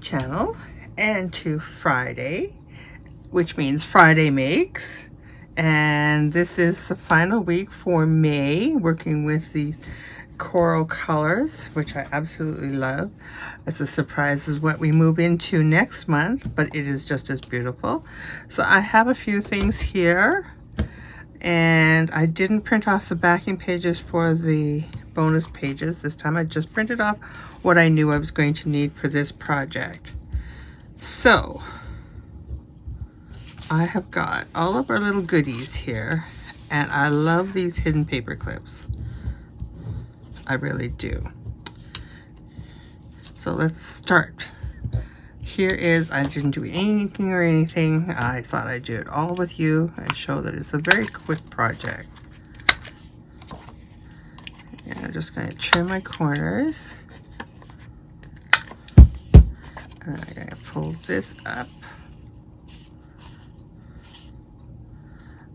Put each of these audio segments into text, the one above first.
channel and to Friday, which means Friday Makes. And this is the final week for May, working with the coral colors, which I absolutely love. It's a surprise is what we move into next month, but it is just as beautiful. So I have a few things here, and I didn't print off the backing pages for the bonus pages this time. I just printed off what I knew I was going to need for this project. So I have got all of our little goodies here, and I love these hidden paper clips. I really do. So let's start. Here is, I didn't do any inking or anything. I thought I'd do it all with you and show that it's a very quick project. And I'm just going to trim my corners. And I'm going to fold this up.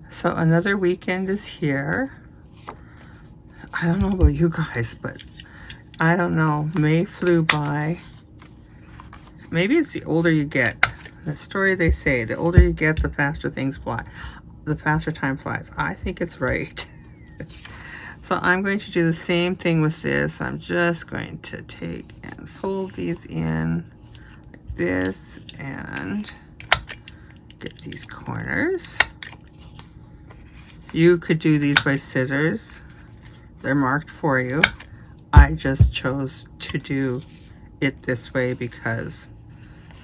So another weekend is here. I don't know about you guys, but I don't know. May flew by. Maybe it's the older you get. The story they say, the older you get, the faster things fly. The faster time flies. I think it's right. So I'm going to do the same thing with this. I'm just going to take and fold these in like this and get these corners. You could do these by scissors. They're marked for you. I just chose to do it this way because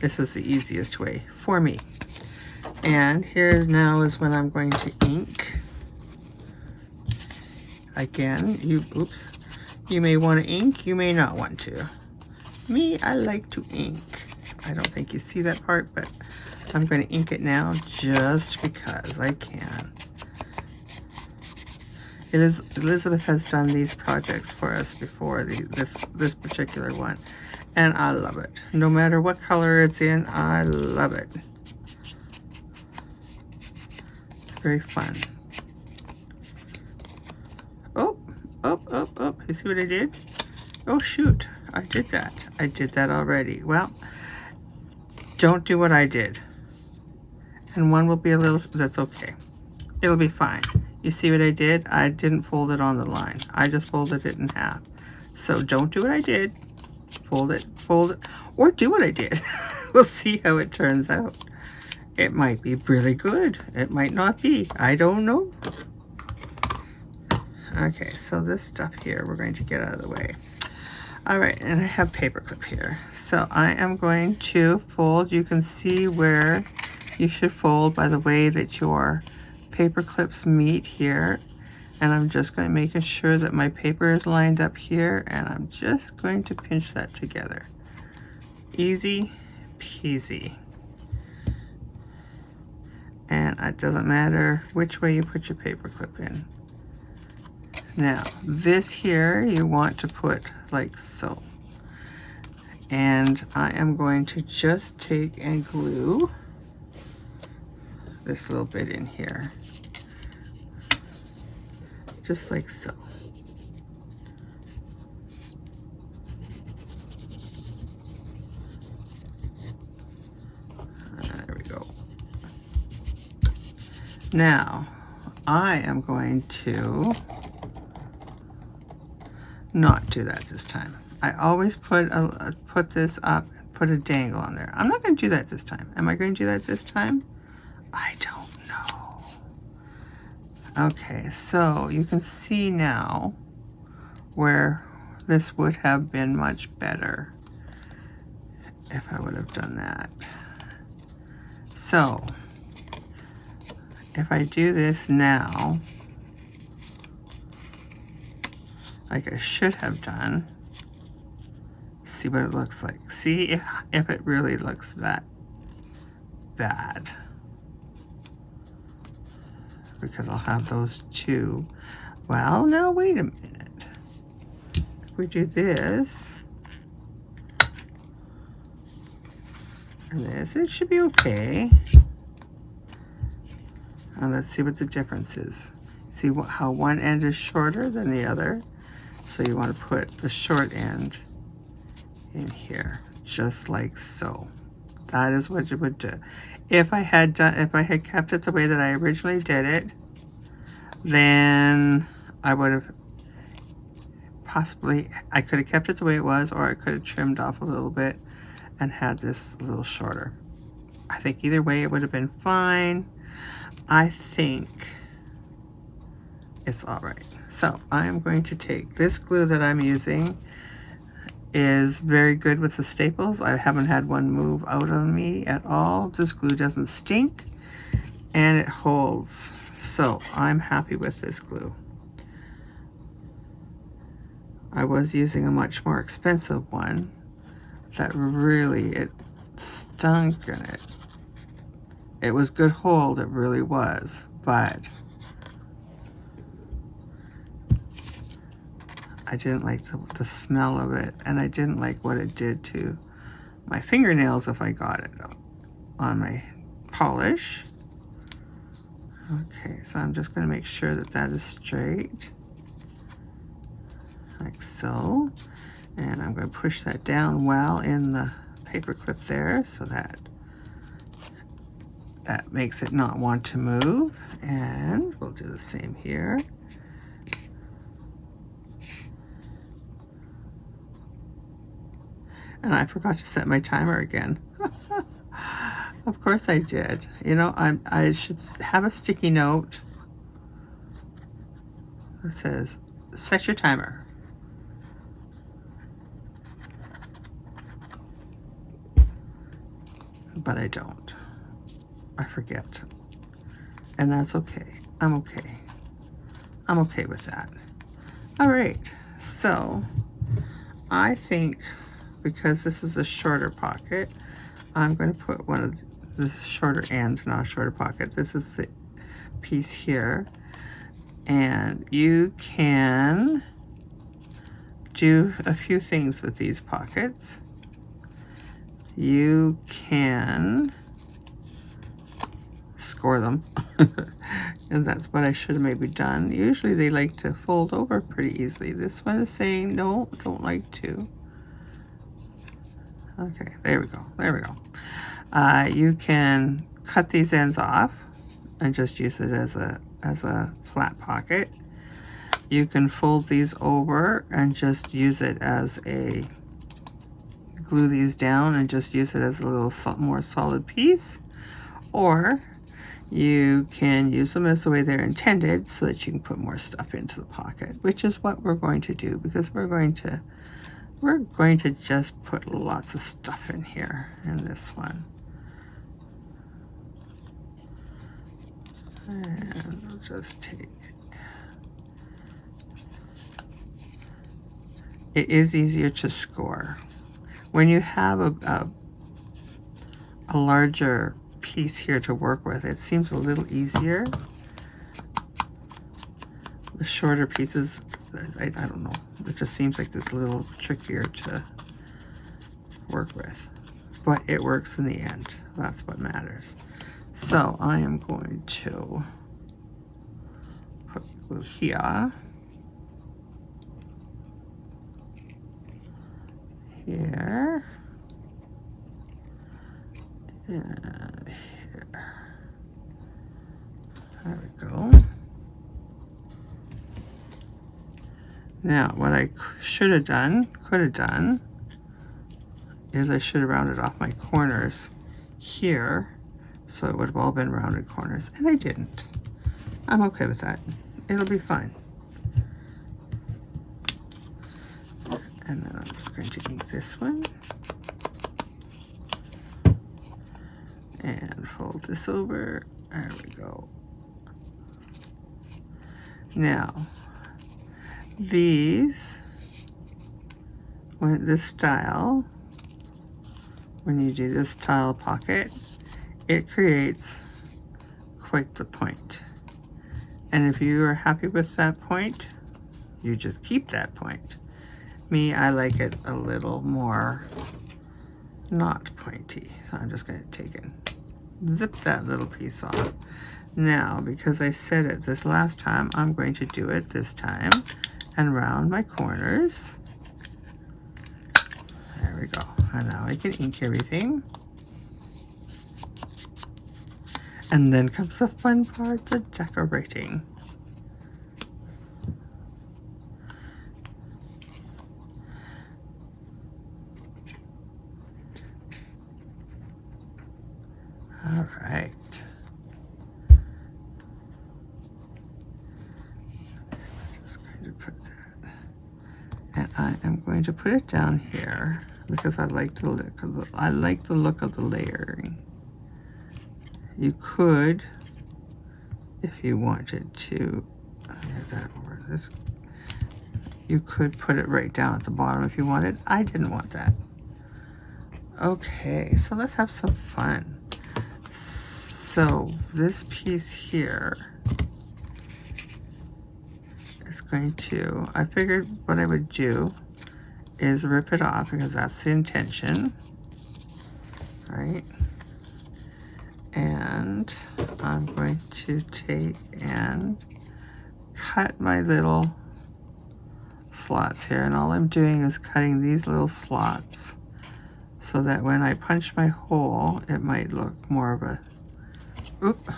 this is the easiest way for me. And here now is when I'm going to ink. Again, you may want to ink, you may not want to. Me, I like to ink. I don't think you see that part, but I'm going to ink it now just because I can. Elizabeth has done these projects for us before, this particular one, and I love it. No matter what color it's in, I love it. Very fun. Oh, you see what I did? Oh shoot, I did that. I did that already. Well, don't do what I did. And one will be a little, that's okay. It'll be fine. You see what I did? I didn't fold it on the line. I just folded it in half. So don't do what I did. Fold it, or do what I did. We'll see how it turns out. It might be really good. It might not be. I don't know. Okay, so this stuff here, we're going to get out of the way. All right, and I have paper clip here. So I am going to fold. You can see where you should fold by the way that your paper clips meet here, and I'm just going to make sure that my paper is lined up here, and I'm just going to pinch that together. Easy peasy. And it doesn't matter which way you put your paper clip in. Now this here you want to put like so, and I am going to just take and glue this little bit in here, just like so. There we go. Now I am going to not do that this time. I always put this up and put a dangle on there. I'm not going to do that this time. Am I going to do that this time? I don't know. Okay, so you can see now where this would have been much better if I would have done that. So if I do this now, like I should have done, see what it looks like. See if it really looks that bad. Because I'll have those two. Well, now wait a minute. If we do this and this, it should be okay. And let's see what the difference is. See how one end is shorter than the other? So you want to put the short end in here, just like so. That is what you would do. If I had kept it the way that I originally did it, then I would have possibly, I could have kept it the way it was, or I could have trimmed off a little bit and had this a little shorter. I think either way it would have been fine. I think it's all right. So I'm going to take this glue that I'm using. Is very good with the staples. I haven't had one move out on me at all. This glue doesn't stink and it holds. So I'm happy with this glue. I was using a much more expensive one that really, it stunk in it. It was good hold, it really was, but I didn't like the smell of it, and I didn't like what it did to my fingernails if I got it on my polish. Okay, so I'm just going to make sure that that is straight, like so. And I'm going to push that down well in the paper clip there, so that makes it not want to move. And we'll do the same here. And I forgot to set my timer again. Of course I did. You know, I should have a sticky note that says, set your timer. But I don't. I forget. And that's okay. I'm okay. I'm okay with that. All right. So I think, because this is a shorter pocket, I'm going to put one of this shorter end, not a shorter pocket. This is the piece here. And you can do a few things with these pockets. You can score them. And that's what I should have maybe done. Usually they like to fold over pretty easily. This one is saying no, don't like to. Okay, there we go. There we go. You can cut these ends off and just use it as a flat pocket. You can fold these over and just use it as a, glue these down and just use it as a little more solid piece. Or you can use them as the way they're intended, so that you can put more stuff into the pocket, which is what we're going to do, because we're going to just put lots of stuff in here in this one. And I'll just take, it is easier to score. When you have a larger piece here to work with, it seems a little easier. The shorter pieces, I don't know, it just seems like it's a little trickier to work with, but it works in the end. That's what matters. So I am going to put glue here, here, and here. There we go. Now, what I should have done, could have done, is I should have rounded off my corners here, so it would have all been rounded corners, and I didn't. I'm okay with that. It'll be fine. And then I'm just going to ink this one. And fold this over. There we go. Now, these, when this style, when you do this style pocket, it creates quite the point. And if you are happy with that point, you just keep that point. Me, I like it a little more not pointy. So I'm just going to take and zip that little piece off. Now, because I said it this last time, I'm going to do it this time and round my corners. There we go. And now I can ink everything. And then comes the fun part, the decorating. All right. I'm just going to put that. And I am going to put it down here because I like the look of the layering. You could, if you wanted to, is that over this? You could put it right down at the bottom if you wanted. I didn't want that. Okay, so let's have some fun. So this piece here is going to, I figured what I would do is rip it off because that's the intention, right? And I'm going to take and cut my little slots here, and all I'm doing is cutting these little slots so that when I punch my hole, it might look more of a, oop.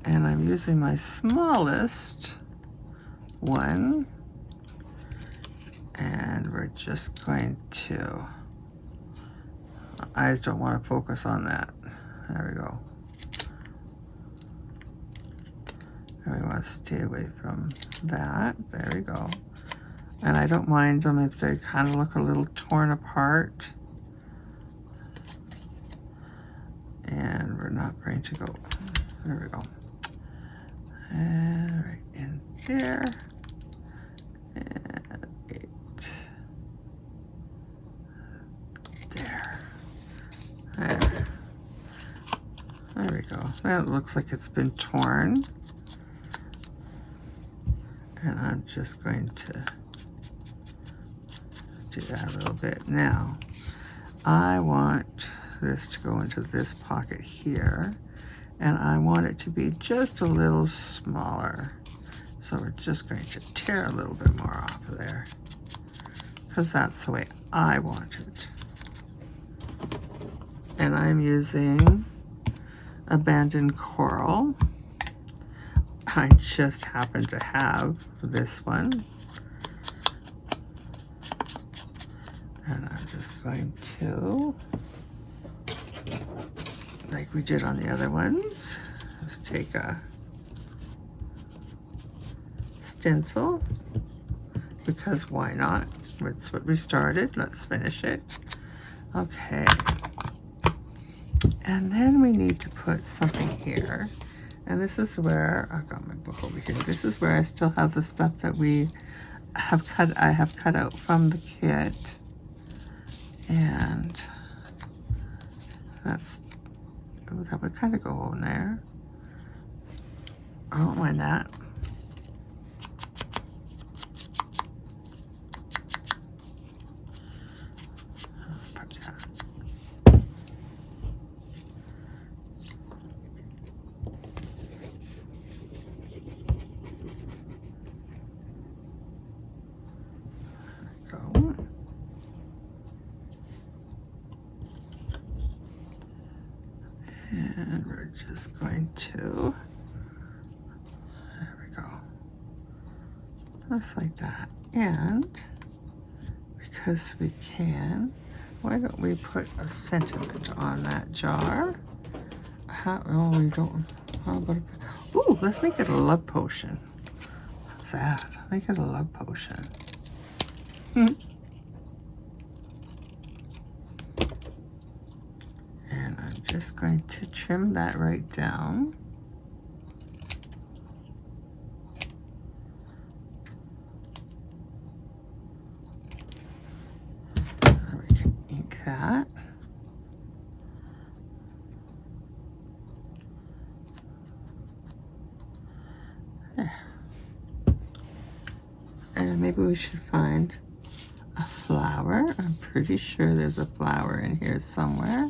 And I'm using my smallest one, and we're just going to, eyes don't want to focus on that. There we go. And we want to stay away from that. There we go. And I don't mind them if they kind of look a little torn apart. And we're not going to go, there we go. And right in there. And right there. There we go. That looks like it's been torn. And I'm just going to do that a little bit. Now, I want this to go into this pocket here, and I want it to be just a little smaller. So we're just going to tear a little bit more off of there, because that's the way I want it. And I'm using Abandoned Coral. I just happen to have this one. And I'm just going to, like we did on the other ones, let's take a stencil, because why not? That's what we started. Let's finish it. Okay. And then we need to put something here. And this is where, I've got my book over here. This is where I still have the stuff that we have cut, I have cut out from the kit. And that's, that would kind of go in there. I don't mind that. Put that. There we go. And we're just going to, there we go, just like that. And because we can, why don't we put a sentiment on that jar? Oh, we don't, how about, ooh, let's make it a love potion. How's that? Make it a love potion. And I'm just going to trim that right down. And we can ink that. There. And maybe we should find a flower. I'm pretty sure there's a flower in here somewhere.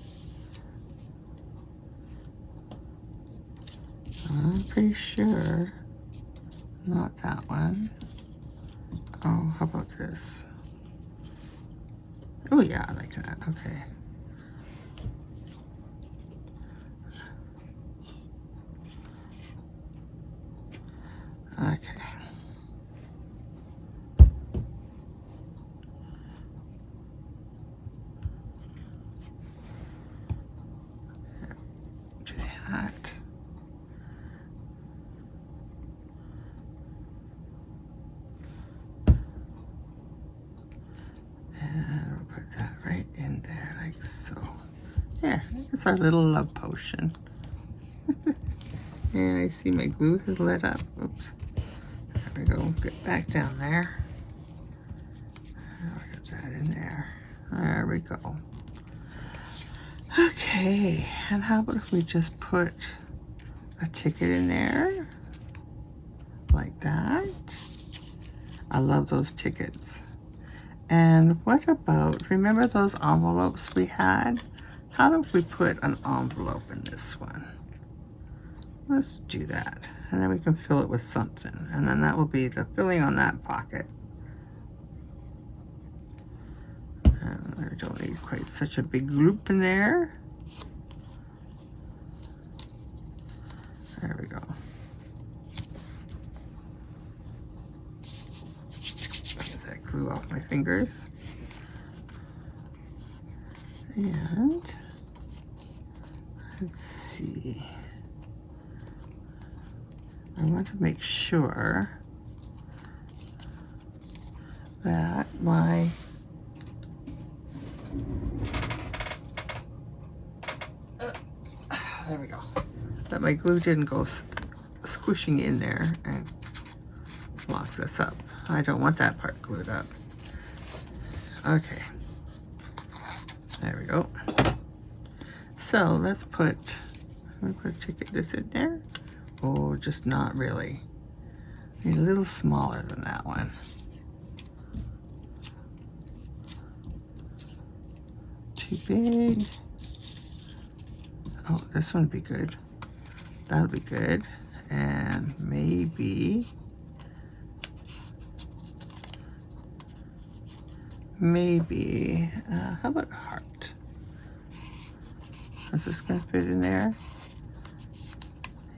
I'm pretty sure, not that one. Oh, how about this? Oh yeah, I like that. Okay. Okay. Do that. And we'll put that right in there like so. There, it's our little love potion. And I see my glue has lit up. Oops. There we go. Get back down there. I'll get that in there. There we go. Okay, and how about if we just put a ticket in there? Like that. I love those tickets. And what about, remember those envelopes we had? How do we put an envelope in this one? Let's do that. And then we can fill it with something. And then that will be the filling on that pocket. And I don't need quite such a big loop in there. There we go. Get that glue off my fingers. And let's see. I want to make sure that my there we go. That my glue didn't go squishing in there and lock this up. I don't want that part glued up. Okay. There we go. So let's put, I'm going to ticket this in there. Oh, just not really. A little smaller than that one. Too big. Oh, this one would be good. That'll be good. And maybe how about a heart? Is this gonna fit in there?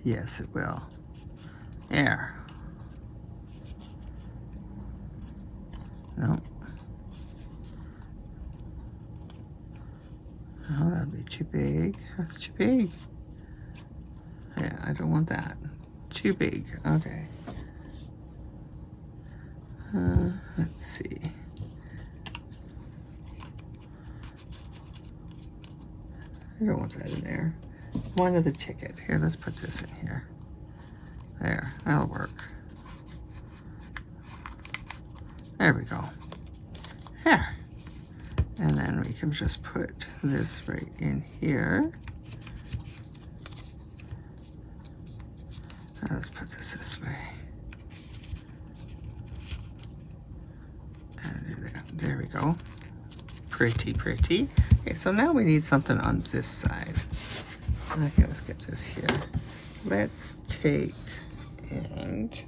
Yes, it will. There. Nope. Oh, that'd be too big. That's too big. Yeah, I don't want that. Too big. Okay. Let's see. I don't want that in there. One of the ticket. Here, let's put this in here. There, that'll work. There we go. There. And then we can just put this right in here. Let's put this way. And do that. There we go. Pretty, pretty. Okay, so now we need something on this side. Okay, let's get this here. Let's take, and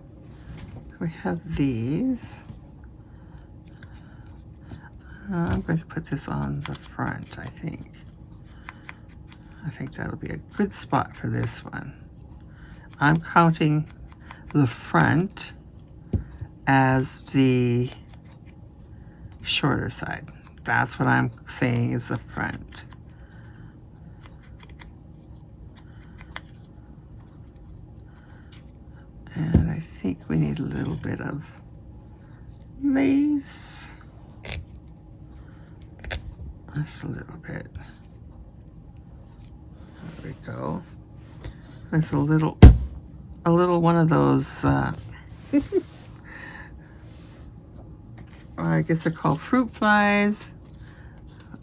we have these. I'm going to put this on the front, I think. I think that'll be a good spot for this one. I'm counting the front as the shorter side. That's what I'm saying is the front. And I think we need a little bit of lace. Just a little bit. There we go. There's a little one of those, I guess they're called fruit flies,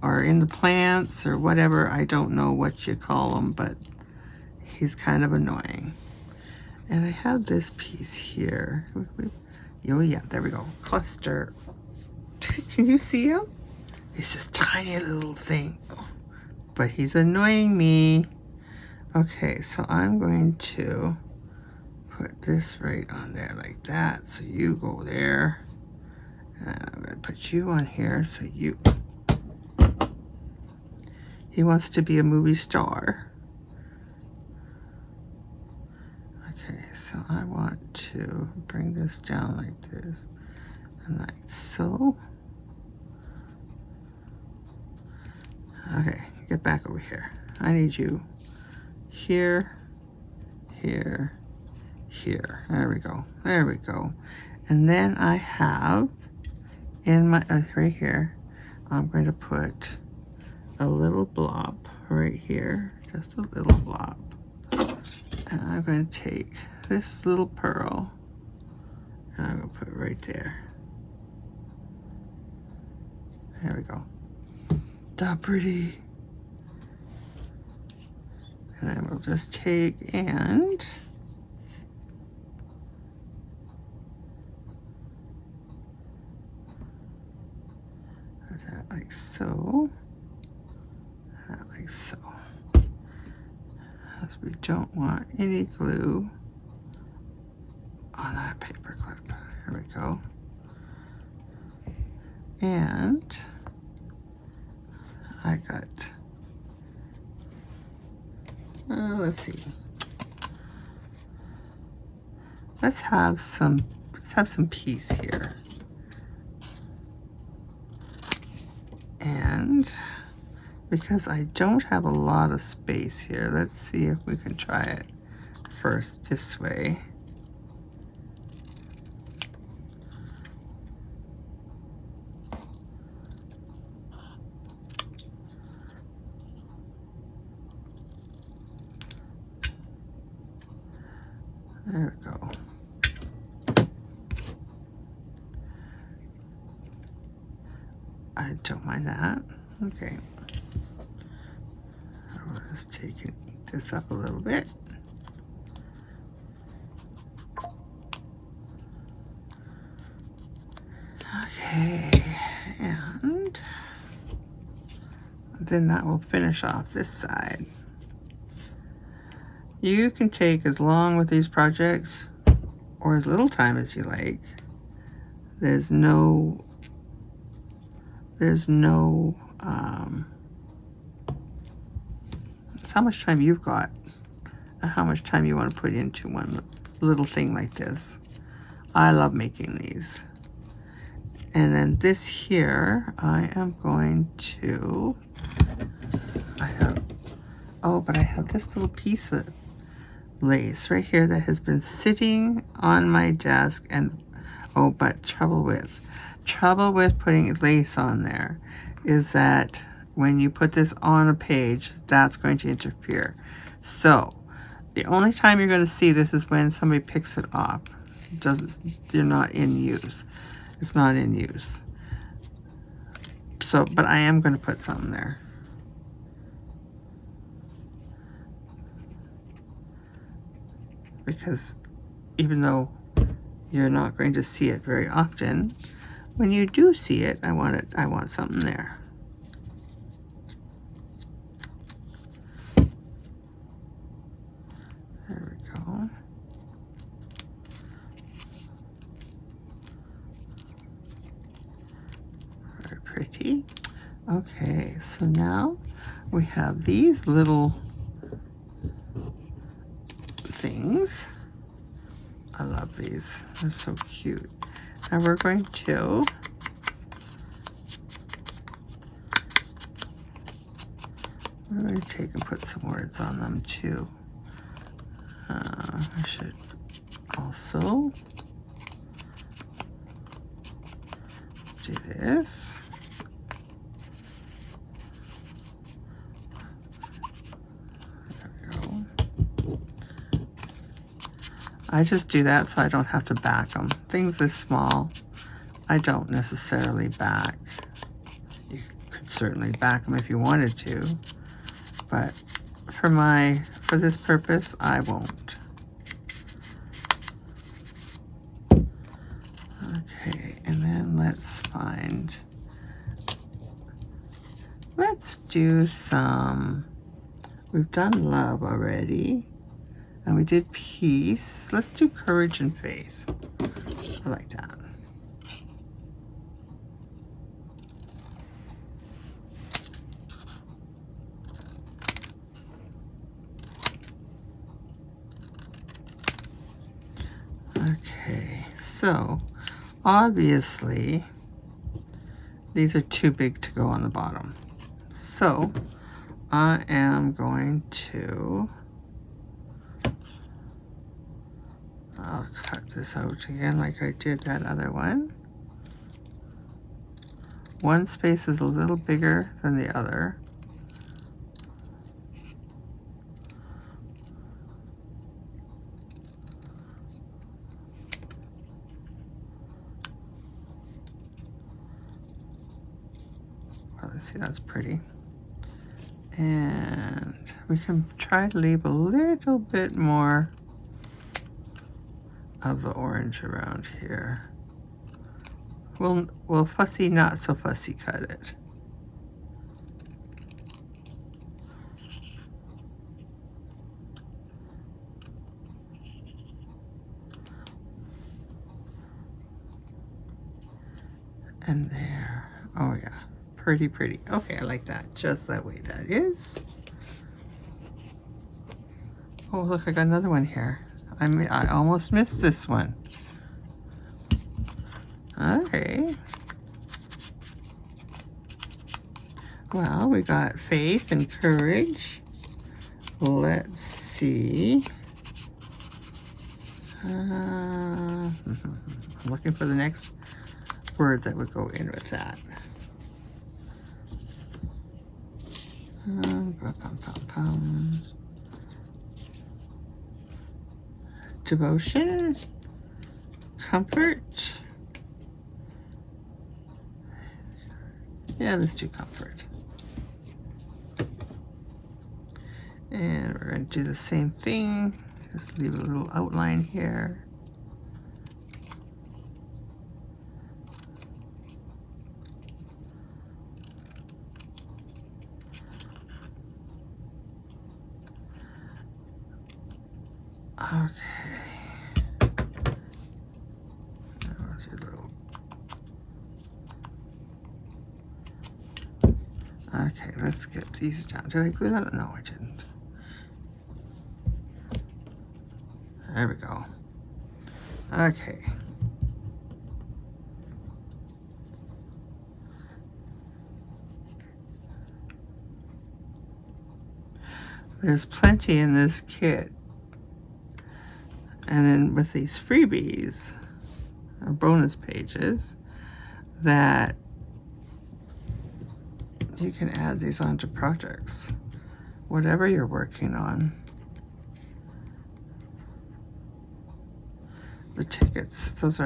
or in the plants, or whatever. I don't know what you call them, but he's kind of annoying. And I have this piece here. Oh yeah, there we go. Cluster. Can you see him? It's this tiny little thing, but he's annoying me. Okay, so I'm going to put this right on there like that. So you go there. And I'm going to put you on here so you He wants to be a movie star. Okay, so I want to bring this down like this and like so. Okay, get back over here. I need you here, here, here. There we go. There we go. And then I have in my right here, I'm going to put a little blob right here, just a little blob. And I'm going to take this little pearl and I'm going to put it right there. There we go. So pretty. And then we'll just take and put that like so, that like so. Because we don't want any glue on that paper clip. There we go. And I got, let's see. Let's have some peace here. And because I don't have a lot of space here, let's see if we can try it first this way. There we go. I don't mind that. Okay. I'll just take this up a little bit. Okay, and then that will finish off this side. You can take as long with these projects or as little time as you like. There's no it's how much time you've got and how much time you want to put into one little thing like this. I love making these. And then this here, I am going to, but I have this little piece of lace right here that has been sitting on my desk, and but trouble with putting lace on there is that when you put this on a page, that's going to interfere. So the only time you're going to see this is when somebody picks it up. They're not in use. It's not in use. So, but I am going to put something there. Because even though you're not going to see it very often, when you do see it, I want something there. There we go. Very pretty. Okay, so now we have these little things. I love these. They're so cute. And we're going to take and put some words on them too. I should also do this. There we go. I just do that so I don't have to back them. Things this small, I don't necessarily back. You could certainly back them if you wanted to, but for this purpose, I won't. Okay, and then let's do some, we've done love already, and we did peace. Let's do courage and faith. I like that. So obviously these are too big to go on the bottom. So I am going to, I'll cut this out again like I did that other one. One space is a little bigger than the other. Well, let's see, that's pretty. And we can try to leave a little bit more of the orange around here. We'll fussy, not so fussy cut it. And there, oh yeah, pretty, pretty. Okay, I like that, just that way that is. Oh, look, I got another one here. I almost missed this one. Okay. Well, we got faith and courage. Let's see. I'm looking for the next word that would go in with that. Devotion, comfort. Yeah, let's do comfort. And we're going to do the same thing. Just leave a little outline here. Okay. Okay, let's get these down. Did I glue that? No, I didn't. There we go. Okay. There's plenty in this kit. And then with these freebies, or bonus pages, that you can add these onto projects, whatever you're working on. The tickets, those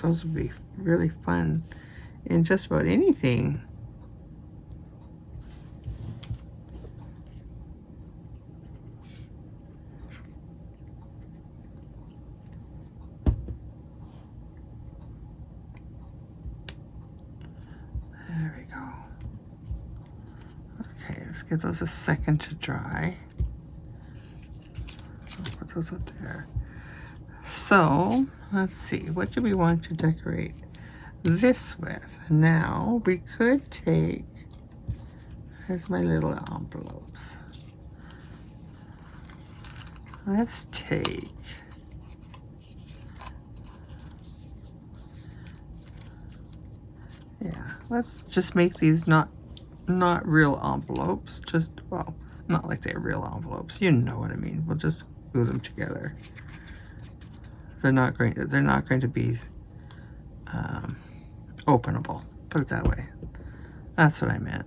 would be really fun in just about anything. There we go. Okay, let's give those a second to dry. I'll put those up there. So, let's see, what do we want to decorate this with? Now, we could take, here's my little envelopes. Let's take, yeah, let's just make these not real envelopes, just, well, not like they're real envelopes, you know what I mean. We'll just glue them together. They're not going to be openable, put it that way. That's what I meant.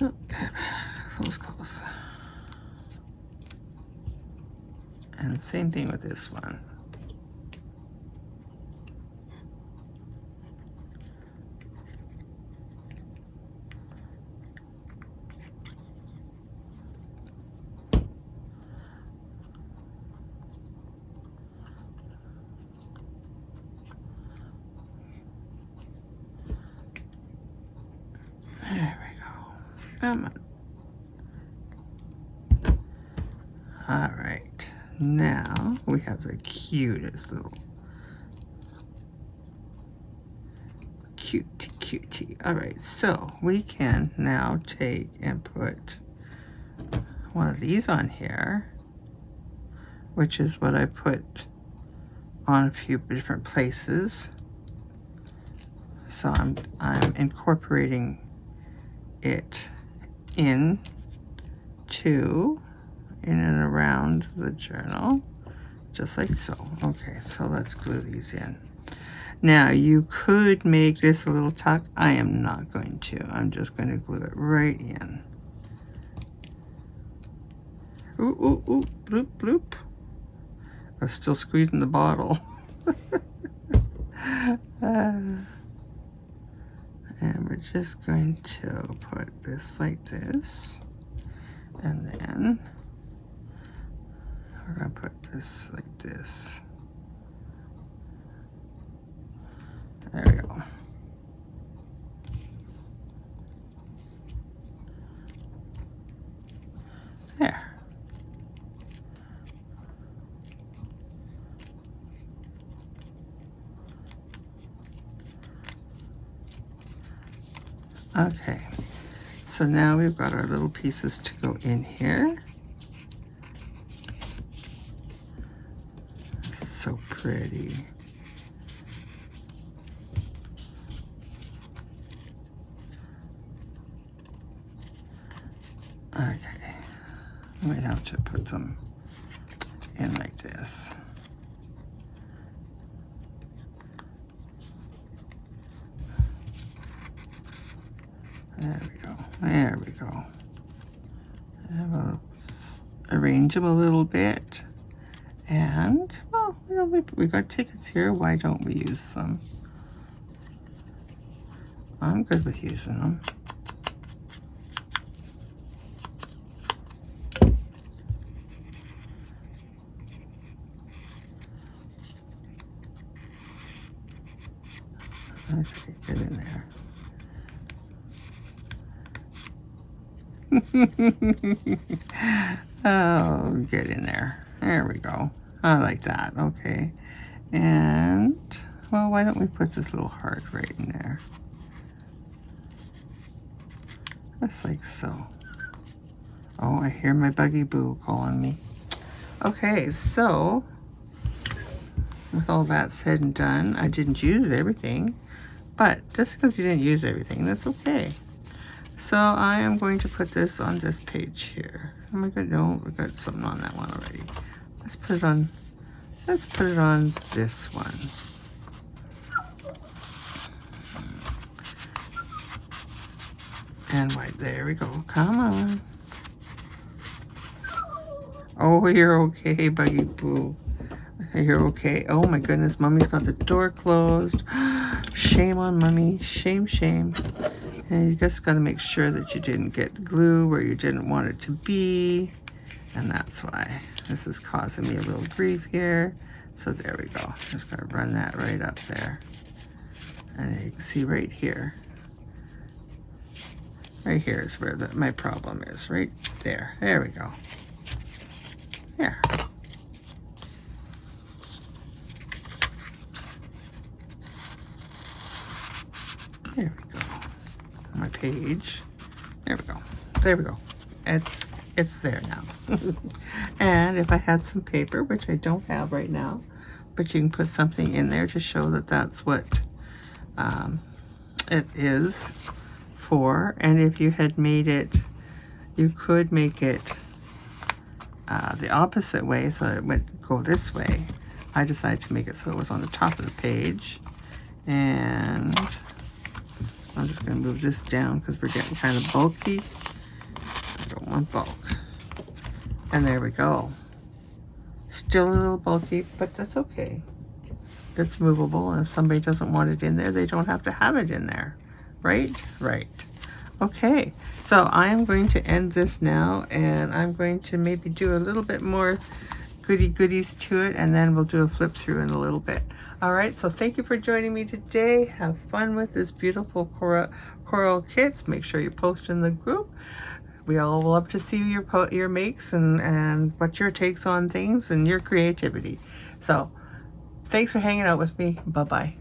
Okay, close. And same thing with this one. There we go. Come on. All right. now we have the cutest little cutie. All right, so we can now take and put one of these on here, which is what I put on a few different places. So I'm incorporating it in and around the journal, just like so. Okay, so let's glue these in. Now you could make this a little tuck. I am not going to. I'm just going to glue it right in. Ooh, ooh, ooh, bloop, bloop. I'm still squeezing the bottle. And we're just going to put this like this. And then we're going to put this like this. There we go. There. Okay, so now we've got our little pieces to go in here. So pretty. Okay, I might have to put them in like this. There we go. There we go. And we'll arrange them a little bit. And, well, you know, we got tickets here. Why don't we use them? I'm good with using them. Okay, get in there. Oh, get in there. There we go. I like that. Okay. And, well, why don't we put this little heart right in there? Just like so. Oh, I hear my buggy boo calling me. Okay, so with all that said and done, I didn't use everything, but just because you didn't use everything, that's okay. So I am going to put this on this page here. Oh my god, no, we got something on that one already. Let's put it on this one. And right there we go. Come on. Oh, you're okay, Buggy Boo. You're okay. Oh my goodness, Mommy's got the door closed. Shame on Mommy. Shame, shame. And you just got to make sure that you didn't get glue where you didn't want it to be. And that's why this is causing me a little grief here. So there we go. Just got to run that right up there. And you can see right here. Right here is where my problem is. Right there. There we go. There. There we go. My page. There we go. There we go. It's there now. And if I had some paper, which I don't have right now, but you can put something in there to show that that's what it is for. And if you had made it, you could make it the opposite way, so it would go this way. I decided to make it so it was on the top of the page. And I'm just going to move this down because we're getting kind of bulky. I don't want bulk. And there we go. Still a little bulky, but that's okay. That's movable, and if somebody doesn't want it in there, they don't have to have it in there. Right? Right. Okay, so I am going to end this now, and I'm going to maybe do a little bit more goodies to it, and then we'll do a flip through in a little bit. All right, so thank you for joining me today. Have fun with this beautiful coral kits. Make sure you post in the group. we all love to see your makes and what your takes on things and your creativity. So thanks for hanging out with me. Bye-bye.